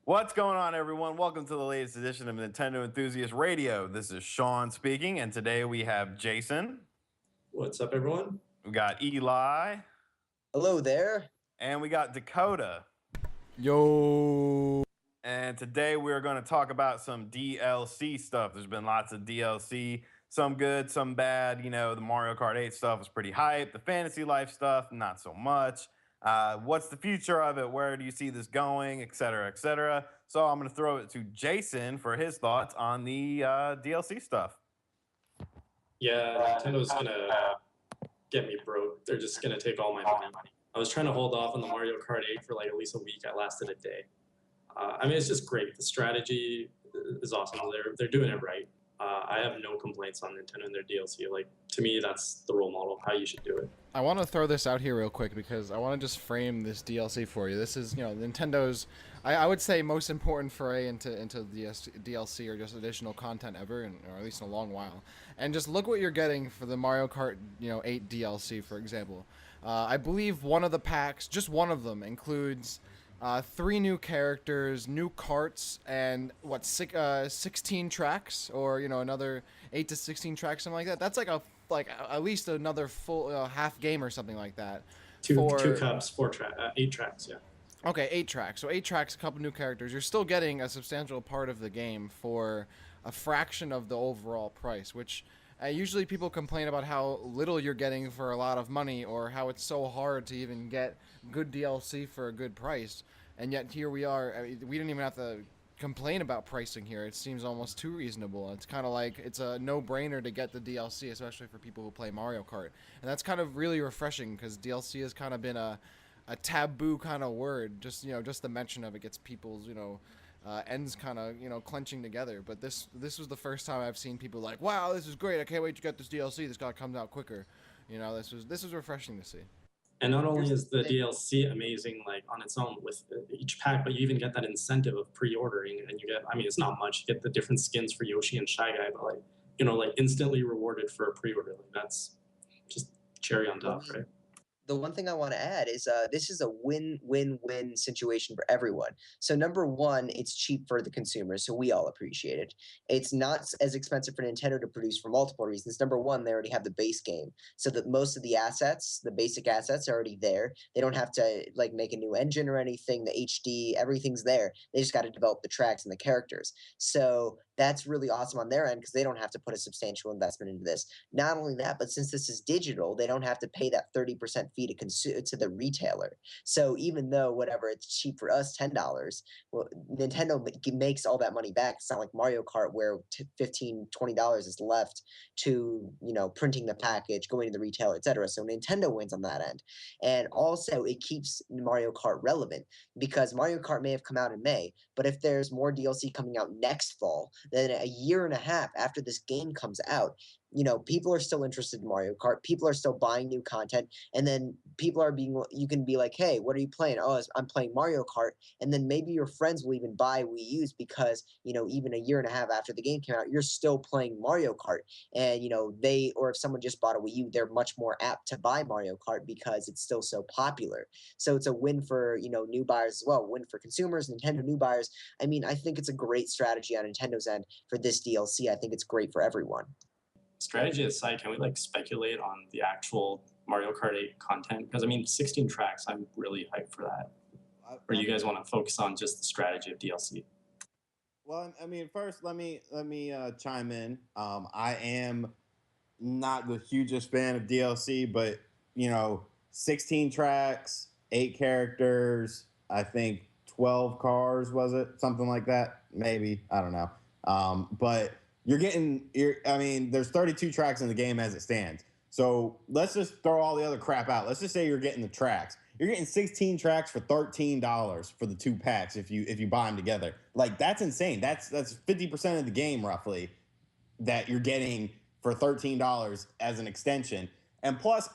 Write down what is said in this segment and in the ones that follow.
What's going on, everyone? Welcome to the latest edition of Nintendo Enthusiast Radio. This is Sean speaking, and today we have Jason, What's up, everyone? we got Eli, Hello there. and we got Dakota. Yo. And today we're going to talk about some DLC stuff. There's been lots of DLC, some good, some bad. You know, the Mario Kart 8 stuff was pretty hype. The Fantasy Life stuff, not so much. What's the future of it? Where do you see this going, et cetera, et cetera? So I'm going to throw it to Jason for his thoughts on the DLC stuff. Yeah, Nintendo's gonna get me broke. They're just gonna take all my money. I was trying to hold off on the Mario Kart 8 for like at least a week. I lasted a day. I mean, it's just great. The strategy is awesome. They're doing it right. I have no complaints on Nintendo and their DLC. Like, to me, that's the role model of how you should do it. I want to throw this out here real quick because I want to just frame this DLC for you. This is, Nintendo's, I would say, most important foray into the DLC or just additional content ever, or at least in a long while. And just look what you're getting for the Mario Kart, 8 DLC, for example. I believe one of the packs, just one of them, includes 3 new characters, new carts, and 16 tracks, or another 8 to 16 tracks, something like that. That's like at least another full half game or something like that. Two cups, 8 tracks. Yeah. Okay, 8 tracks. So 8 tracks, a couple new characters. You're still getting a substantial part of the game for a fraction of the overall price, which usually people complain about how little you're getting for a lot of money or how it's so hard to even get good DLC for a good price. And yet here we are. I mean, we didn't even have to complain about pricing here. It seems almost too reasonable. It's kind of like it's a no-brainer to get the DLC, especially for people who play Mario Kart. And that's kind of really refreshing because DLC has kind of been a taboo kind of word. Just the mention of it gets people's ends kind of clenching together. But this was the first time I've seen people like, wow, this is great. I can't wait to get this DLC. This guy comes out quicker. This was refreshing to see. And not only is the DLC amazing, like on its own with each pack, but you even get that incentive of pre-ordering, and you get, I mean, it's not much. You get the different skins for Yoshi and Shy Guy, but like instantly rewarded for a pre-order. Like that's just cherry on top, right? The one thing I want to add is this is a win-win-win situation for everyone. So number one, it's cheap for the consumer, so we all appreciate it. It's not as expensive for Nintendo to produce for multiple reasons. Number one, they already have the base game, so that most of the assets, the basic assets, are already there. They don't have to like make a new engine or anything. The HD, everything's there. They just got to develop the tracks and the characters. So that's really awesome on their end because they don't have to put a substantial investment into this. Not only that, but since this is digital, they don't have to pay that 30% fee to the retailer. So even though whatever it's cheap for us, $10, well, Nintendo makes all that money back. It's not like Mario Kart where $15, $20 is left to printing the package, going to the retailer, etc. So Nintendo wins on that end, and also it keeps Mario Kart relevant because Mario Kart may have come out in May, but if there's more DLC coming out next fall, then a year and a half after this game comes out, people are still interested in Mario Kart. People are still buying new content. And then you can be like, hey, what are you playing? Oh, I'm playing Mario Kart. And then maybe your friends will even buy Wii U's because, even a year and a half after the game came out, you're still playing Mario Kart. And, or if someone just bought a Wii U, they're much more apt to buy Mario Kart because it's still so popular. So it's a win for, new buyers as well, win for consumers, Nintendo new buyers. I mean, I think it's a great strategy on Nintendo's end for this DLC. I think it's great for everyone. Strategy aside, can we like speculate on the actual Mario Kart 8 content? Because I mean, 16 tracks, I'm really hyped for that. Or you guys want to focus on just the strategy of DLC? Well, I mean, first let me chime in. I am not the hugest fan of DLC, but 16 tracks, 8 characters, I think 12 cars, was it? Something like that, maybe. I don't know. But there's 32 tracks in the game as it stands. So let's just throw all the other crap out. Let's just say you're getting the tracks. You're getting 16 tracks for $13 for the 2 packs if you buy them together. Like, that's insane. That's 50% of the game roughly that you're getting for $13 as an extension. And plus,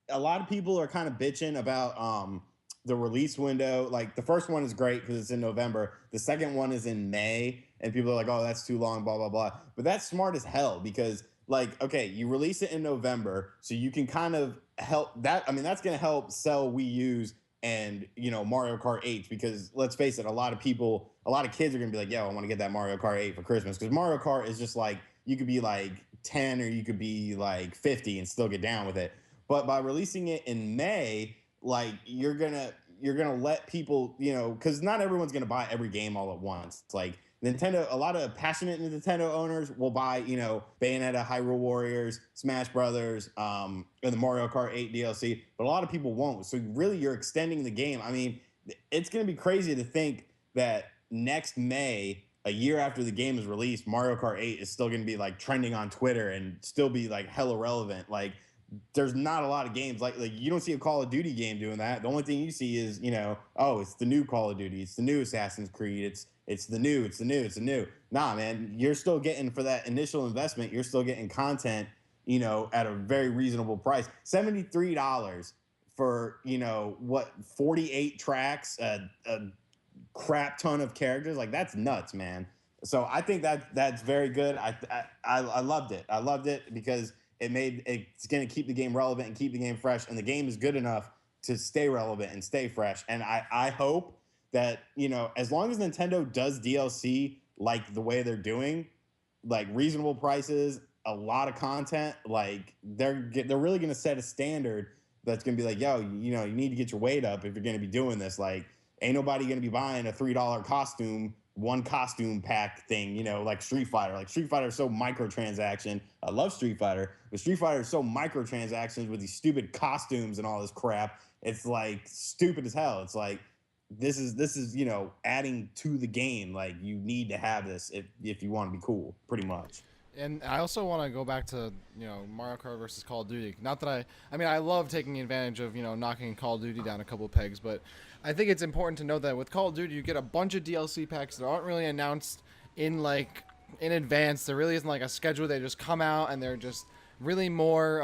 a lot of people are kind of bitching about the release window. Like, the first one is great because it's in November. The second one is in May, and people are like, oh, that's too long, blah, blah, blah. But that's smart as hell because, like, okay, you release it in November, so you can kind of help that. I mean, that's going to help sell Wii U's and, Mario Kart 8 because, let's face it, a lot of people a lot of kids are gonna be like, yo, I want to get that Mario Kart 8 for Christmas, because Mario Kart is just like, you could be like 10 or you could be like 50 and still get down with it. But by releasing it in May, like you're gonna let people, because not everyone's gonna buy every game all at once. It's like Nintendo, a lot of passionate Nintendo owners will buy, Bayonetta, Hyrule Warriors, Smash Brothers, and the Mario Kart 8 DLC, but a lot of people won't. So really, you're extending the game. I mean, it's going to be crazy to think that next May, a year after the game is released, Mario Kart 8 is still going to be like trending on Twitter and still be like hella relevant. Like, there's not a lot of games like you don't see a Call of Duty game doing that. The only thing you see is, oh, it's the new Call of Duty, it's the new Assassin's Creed, it's the new. Nah, man, you're still getting, for that initial investment, you're still getting content, at a very reasonable price. $73 for, 48 tracks, a crap ton of characters. Like, that's nuts, man. So I think that's very good. I loved it. I loved it because it's going to keep the game relevant and keep the game fresh, and the game is good enough to stay relevant and stay fresh. And I hope that, as long as Nintendo does DLC like the way they're doing, like reasonable prices, a lot of content, like they're really going to set a standard that's going to be like, yo, you need to get your weight up if you're going to be doing this. Like, ain't nobody going to be buying a $3 costume, one costume pack thing, like Street Fighter. Like, Street Fighter is so microtransaction. I love Street Fighter, but Street Fighter is so microtransactions with these stupid costumes and all this crap. It's like stupid as hell. It's like, this is adding to the game. Like, you need to have this if you want to be cool, pretty much. And I also want to go back to, Mario Kart versus Call of Duty. Not that I love taking advantage of, knocking Call of Duty down a couple of pegs, but I think it's important to know that with Call of Duty, you get a bunch of DLC packs that aren't really announced in advance. There really isn't like a schedule. They just come out and they're just really more,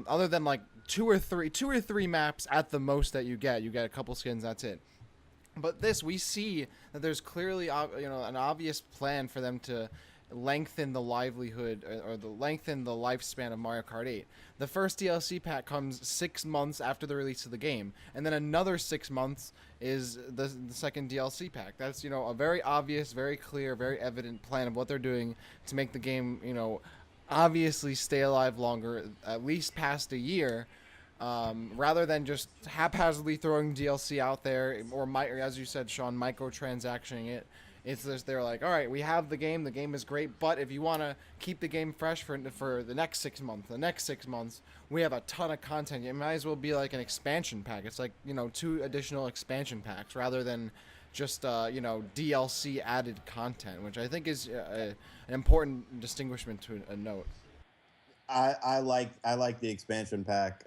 other than like two or three maps at the most that you get. You get a couple skins, that's it. But we see that there's clearly, an obvious plan for them to lengthen the livelihood or lengthen the lifespan of Mario Kart 8. The first DLC pack comes 6 months after the release of the game, and then another 6 months is the second DLC pack. That's, a very obvious, very clear, very evident plan of what they're doing to make the game, obviously stay alive longer, at least past a year, rather than just haphazardly throwing DLC out there, or as you said, Sean, microtransactioning it. It's just, they're like, all right, we have the game is great, but if you want to keep the game fresh for the next 6 months, we have a ton of content. It might as well be like an expansion pack. It's like, 2 additional expansion packs rather than just, DLC added content, which I think is an important distinguishment to a note. I like the expansion pack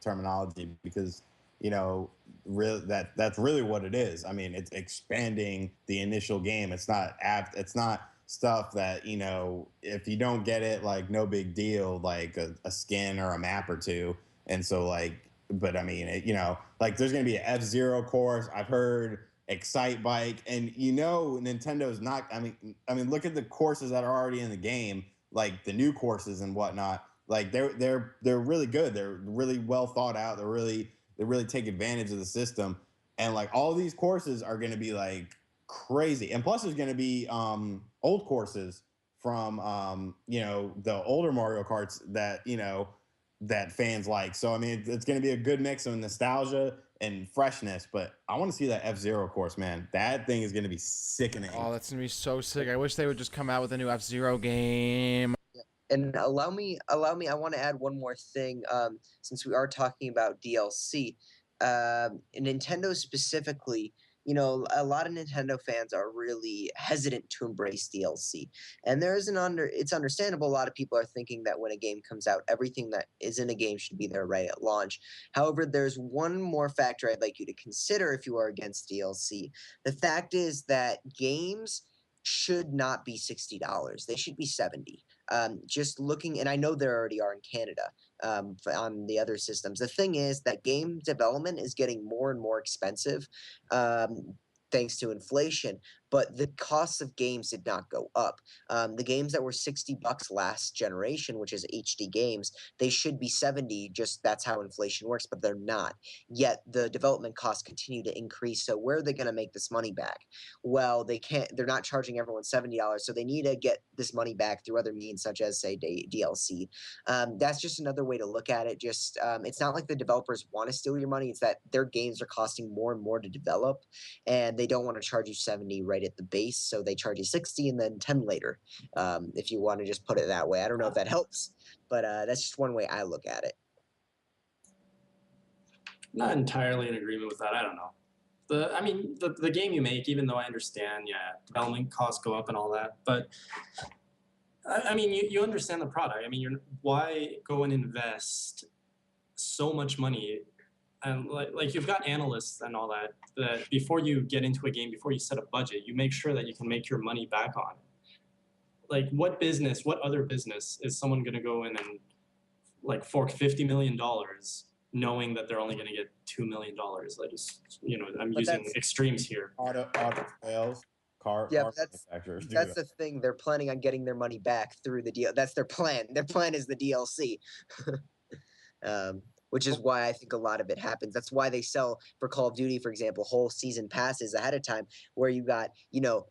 terminology, because that's really what it is. I mean, it's expanding the initial game. It's not stuff that, if you don't get it, like, no big deal, like a skin or a map or two. And so, like, but I mean, like, there's gonna be an F-Zero course. I've heard Excite Bike, and Nintendo's not. I mean, look at the courses that are already in the game, like the new courses and whatnot. Like, they're really good. They're really well thought out. They really take advantage of the system, and like, all these courses are going to be like crazy. And plus, there's going to be old courses from the older Mario Karts that that fans like. So I mean, it's going to be a good mix of nostalgia and freshness. But I want to see that F-Zero course, man. That thing is going to be sickening. Oh, that's going to be so sick. I wish they would just come out with a new F-Zero game. And allow me, I want to add one more thing, since we are talking about DLC. Nintendo specifically, a lot of Nintendo fans are really hesitant to embrace DLC. And it's understandable. A lot of people are thinking that when a game comes out, everything that is in a game should be there right at launch. However, there's one more factor I'd like you to consider if you are against DLC. The fact is that games should not be $60. They should be $70. Just looking, and I know there already are in Canada on the other systems. The thing is that game development is getting more and more expensive, thanks to inflation. but the costs of games did not go up. The games that were $60 last generation, which is HD games, they should be 70. Just that's how inflation works, but they're not. Yet the development costs continue to increase. So where are they going to make this money back? Well, they can't. They're not charging everyone $70, so they need to get this money back through other means, such as say DLC. That's just another way to look at it. Just it's not like the developers want to steal your money. It's that their games are costing more and more to develop, and they don't want to charge you 70 right at the base, so they charge you 60 and then 10 later. If you want to just put it that way, I don't know if that helps, but that's just one way I look at it. Not entirely in agreement with that. I don't know. The game you make, even though I understand, development costs go up and all that, but I mean, you understand the product. I mean, why go and invest so much money? And like you've got analysts and all that before you get into a game, before you set a budget, you make sure that you can make your money back on it. Like what other business is someone going to go in and like fork $50 million knowing that they're only going to get $2 million? I'm using extremes here. Auto sales. Car manufacturers. That's the thing. They're planning on getting their money back through the deal. That's their plan. Their plan is the DLC. Which is why I think a lot of it happens. That's why they sell, for Call of Duty, for example, whole season passes ahead of time, where you got,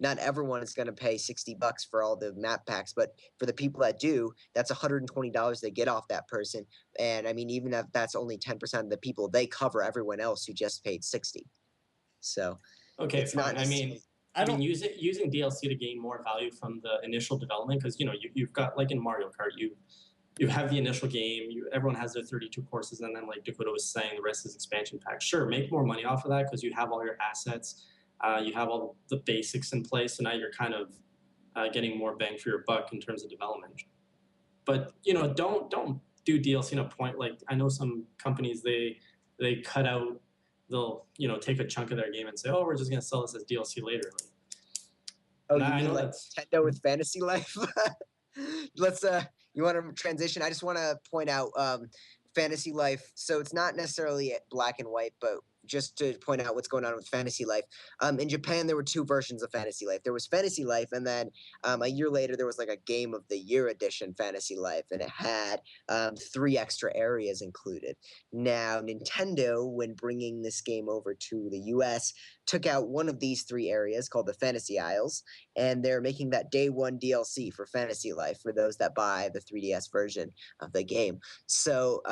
not everyone is going to pay $60 for all the map packs, but for the people that do, that's $120 they get off that person. And I mean, even if that's only 10% of the people, they cover everyone else who just paid 60. So okay, it's fine. I mean, using DLC to gain more value from the initial development, because you've got, like in Mario Kart, you have the initial game, everyone has their 32 courses, and then like Dakota was saying, the rest is expansion pack. Sure, make more money off of that because you have all your assets, you have all the basics in place, so now you're kind of getting more bang for your buck in terms of development. But don't do DLC in a point. Like I know some companies they cut out, they'll take a chunk of their game and say, oh, we're just gonna sell this as DLC later. You mean like Nintendo with Fantasy Life? Let's you want to transition? I just want to point out Fantasy Life. So it's not necessarily black and white, but just to point out what's going on with Fantasy Life. In Japan, there were two versions of Fantasy Life. There was Fantasy Life, and then a year later, there was like a Game of the Year edition Fantasy Life, and it had 3 extra areas included. Now, Nintendo, when bringing this game over to the US, took out one of these 3 areas called the Fantasy Isles, and they're making that day 1 DLC for Fantasy Life for those that buy the 3DS version of the game. So,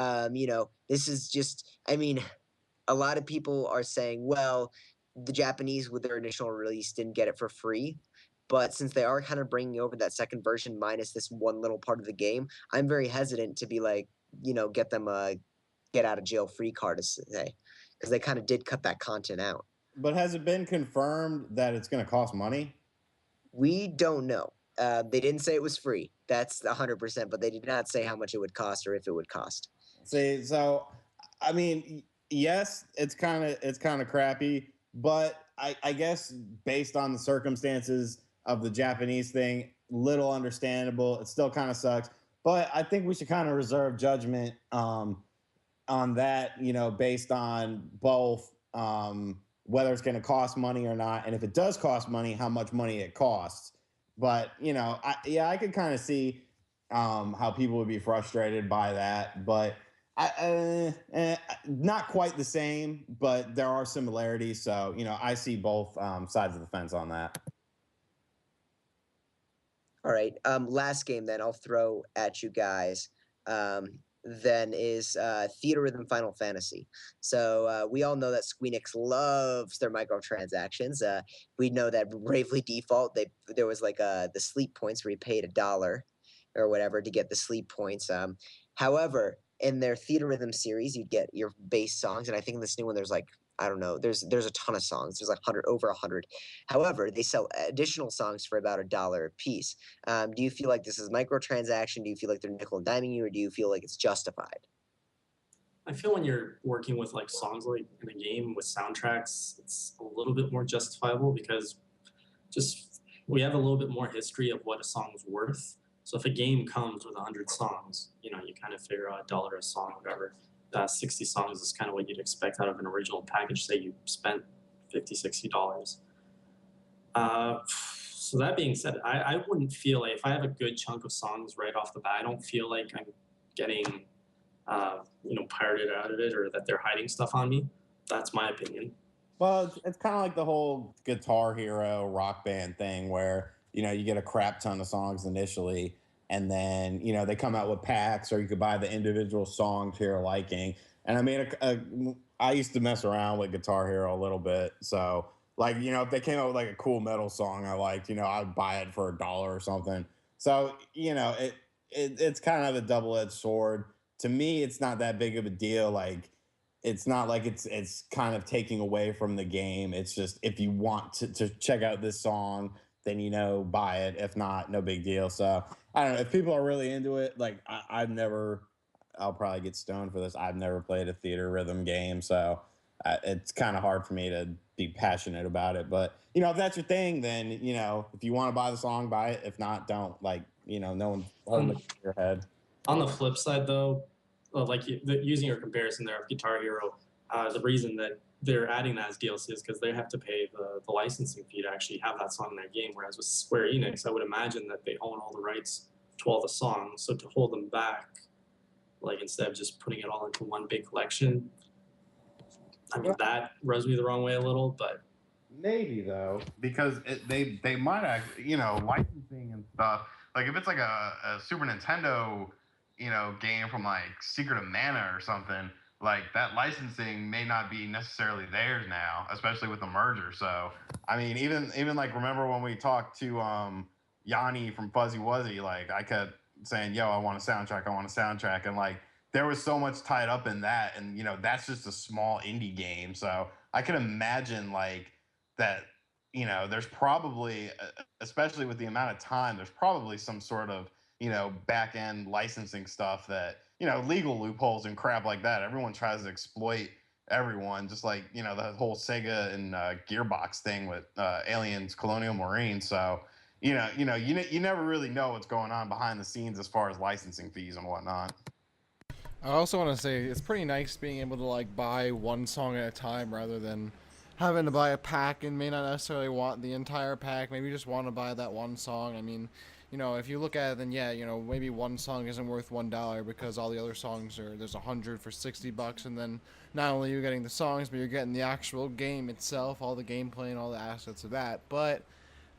this is just, I mean, a lot of people are saying, well, the Japanese with their initial release didn't get it for free. But since they are kind of bringing over that second version minus this one little part of the game, I'm very hesitant to be like, get them a get out of jail free card to say, because they kind of did cut that content out. But has it been confirmed that it's going to cost money? We don't know. They didn't say it was free. That's 100%, but they did not say how much it would cost or if it would cost. See, so I mean, yes, it's kind of crappy, but I guess based on the circumstances of the Japanese thing, little understandable. It still kind of sucks, but I think we should kind of reserve judgment on that, based on both whether it's going to cost money or not, and if it does cost money, how much money it costs. But I could kind of see how people would be frustrated by that, but not quite the same, but there are similarities. So, I see both sides of the fence on that. All right. Last game then I'll throw at you guys then is Theatrhythm Final Fantasy. So we all know that Squeenix loves their microtransactions. We know that Bravely Default, there was like the sleep points where you paid $1 or whatever to get the sleep points. However, in their Theatrhythm series, you'd get your base songs, and I think in this new one, there's like, I don't know, there's a ton of songs. There's like over 100. However, they sell additional songs for about $1 a piece. Do you feel like this is microtransaction? Do you feel like they're nickel and diming you, or do you feel like it's justified? I feel when you're working with like songs like in a game with soundtracks, it's a little bit more justifiable because we have a little bit more history of what a song's worth. So if a game comes with 100 songs, you kind of figure out $1 a song, whatever. 60 songs is kind of what you'd expect out of an original package. Say you spent $50, $60. So that being said, I wouldn't feel like if I have a good chunk of songs right off the bat, I don't feel like I'm getting, pirated out of it or that they're hiding stuff on me. That's my opinion. Well, it's kind of like the whole Guitar Hero Rock Band thing where, you get a crap ton of songs initially, and then, they come out with packs, or you could buy the individual songs to your liking. And I mean, I used to mess around with Guitar Hero a little bit. So, like, if they came out with like a cool metal song I liked, I'd buy it for $1 or something. So, it's kind of a double-edged sword. To me, it's not that big of a deal. Like, it's not like it's kind of taking away from the game. It's just, if you want to check out this song, then buy it. If not, no big deal. So I don't know if people are really into it. Like I've never. I'll probably get stoned for this. I've never played a Theatrhythm game, so it's kind of hard for me to be passionate about it. But if that's your thing, then if you want to buy the song, buy it. If not, don't. Like no one's holding it to your head. On the flip side, though, using your comparison there of Guitar Hero, the reason that they're adding that as DLC is because they have to pay the licensing fee to actually have that song in their game. Whereas with Square Enix, I would imagine that they own all the rights to all the songs. So to hold them back, like instead of just putting it all into one big collection, I mean, that rubs me the wrong way a little, but maybe though, because they might actually, licensing and stuff. Like if it's like a Super Nintendo, game from like Secret of Mana or something, like that licensing may not be necessarily theirs now, especially with the merger. So I mean, even like remember when we talked to Yanni from Fuzzy Wuzzy, like I kept saying, "Yo, I want a soundtrack, I want a soundtrack," and like there was so much tied up in that, and that's just a small indie game. So I can imagine like that. There's probably, especially with the amount of time, there's probably some sort of back end licensing stuff that legal loopholes and crap like that. Everyone tries to exploit everyone, just like the whole Sega and Gearbox thing with Aliens Colonial Marine. So you never really know what's going on behind the scenes as far as licensing fees and whatnot. I also want to say it's pretty nice being able to like buy one song at a time rather than having to buy a pack and may not necessarily want the entire pack. Maybe you just want to buy that one song. I mean, if you look at it, then yeah, maybe one song isn't worth $1 because all the other songs there's 100 for $60, and then not only are you getting the songs, but you're getting the actual game itself, all the gameplay and all the assets of that. But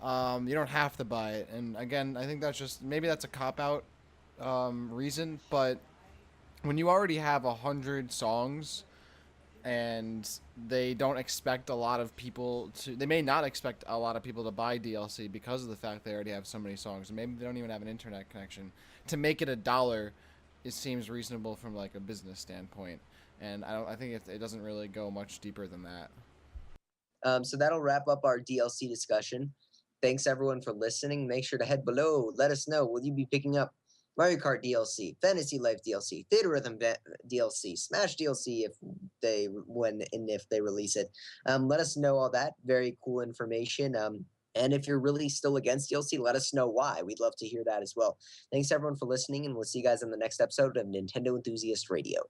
you don't have to buy it. And again, I think that's just maybe that's a cop out reason, but when you already have 100 songs and they don't expect a lot of people to, they may not expect a lot of people to buy DLC because of the fact they already have so many songs, and maybe they don't even have an internet connection. To make it $1, it seems reasonable from like a business standpoint, and I think it doesn't really go much deeper than that. So that'll wrap up our DLC discussion. Thanks everyone for listening. Make sure to head below. Let us know. Will you be picking up Mario Kart DLC, Fantasy Life DLC, Theatrhythm DLC, Smash DLC when and if they release it? Let us know all that. Very cool information. And if you're really still against DLC, let us know why. We'd love to hear that as well. Thanks everyone for listening, and we'll see you guys in the next episode of Nintendo Enthusiast Radio.